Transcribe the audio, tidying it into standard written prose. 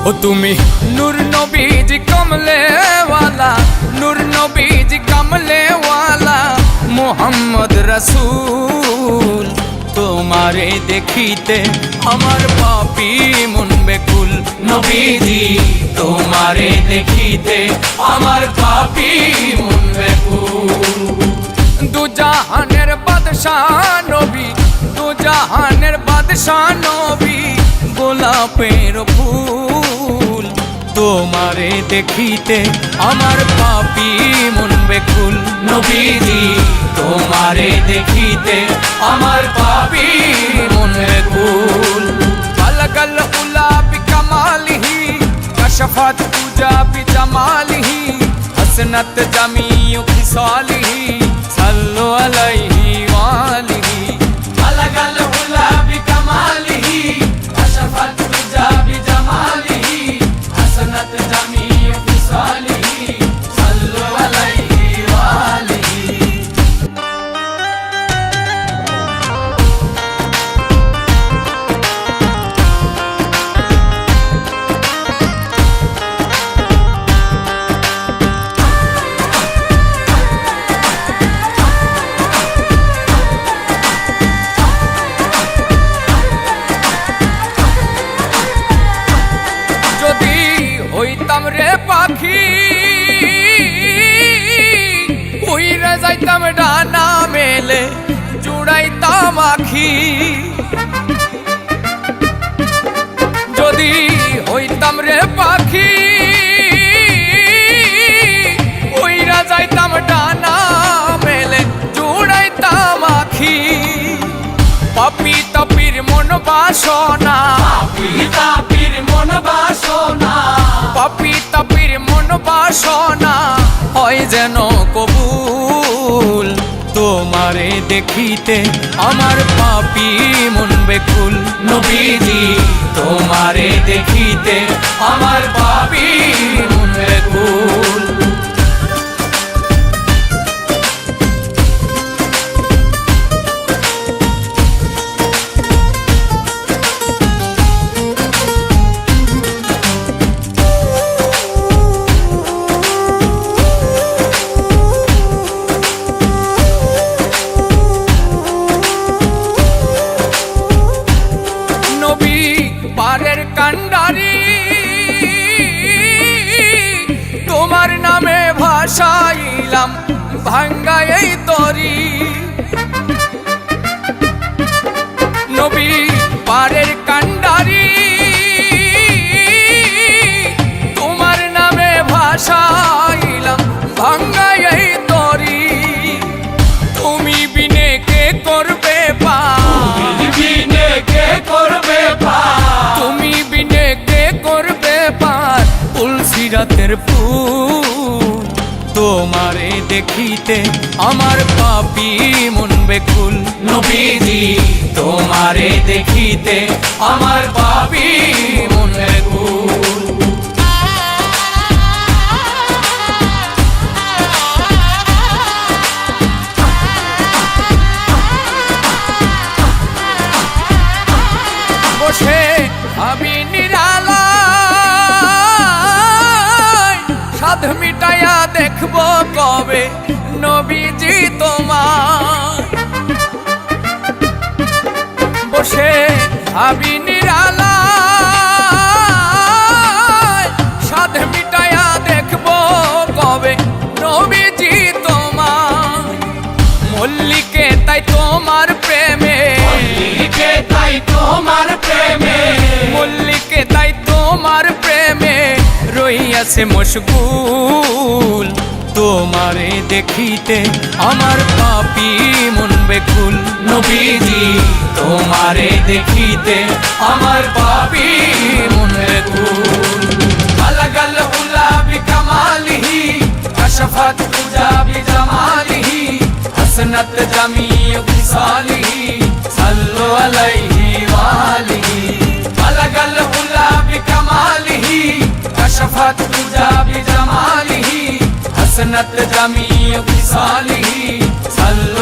ও তুমি নূর নবীজি কমলে ওয়ালা, নূর নবীজি কমলে ওয়ালা মোহাম্মদ রাসূল। তোমারে দেখিতে আমার পাপী মন বেকুল, নবীজি তোমারে দেখিতে আমার পাপী মন বেকুল। দুজাহানের বাদশাহ নবী, দুজাহানের বাদশাহ নবী গোলাপের ফুল। তোমারে দেখিতে আমার পাপী মন বেকুল, নবীজি তোমারে দেখিতে আমার পাপী মন বেকুল। আলগল উলা বিকামালিহি কশফাত পূজা বিজামালিহি হসনত জামিউ খিসালিহি সাল্লু আলাইহি ওয়ালিহি। আলগল উলা বিকামালিহি কশফাত পূজা বিজামালিহি হসনত জামিউ খিসালিহি সাল্লু আলাইহি ওয়ালিহি। হইতাম রে পাখি উইরে যাইতাম ডানা মেলে জুড়াইতাম আখি। যদি হইতাম রে পাখি উইরে যাইতাম ডানা মেলে জুড়াইতাম আখি। পাপি তাপির মন বাসনা, পাপি তাপির মন বাসনা, পাপি তাপির মন বাসনা হয় যেন কবুল। তোমারে দেখিতে আমার পাপী মন বেকুল, নবীজি তোমারে দেখিতে আমার পাপী মন বেকুল। পারের কান্ডারি তোমার নামে ভাসাইলাম ভাঙ্গা এই তরি। নবী পারের কান্ডারি তোমার নামে ভাসাইলাম ভাঙ্গা এই তরি। তুমি বিনে কে করবে পার, তুমি বিনে কে করবে পার, তুমি বিনে কে করবে পার তুলসিরাতের ফুল। তোমারে দেখিতে আমার পাপী মন বেকুল, নবীজি তোমারে দেখিতে আমার পাপী মন বেকুল। বসে আমি নিরালায় সাধ মিটাইয়া দেখব কবে নবীজি তোমার। বসে আমি নিরালায় সাধ মিটাইয়া দেখব কবে নবীজি তোমার। মল্লিকে তাই তোমার প্রেমে, মল্লিকে তাই তোমার প্রেমে, মল্লিকে তাই তোমার প্রেমে রইয়াছে মশগুল। তোমারে দেখিতে আমার পাপী মন বেকুল, নবীজি তোমারে দেখিতে আমার পাপী মন বেকুল। আলগল উলা বিকামালিহি কশফাত পূজা বিজামালিহি হসনত জামিউ খিসালিহি সাল্লু আলাইহি ওয়ালিহি। আলগল উলা বিকামালিহি কশফাত পূজা বিজামালিহি হসনত জামিউ খিসালিহি সাল্লু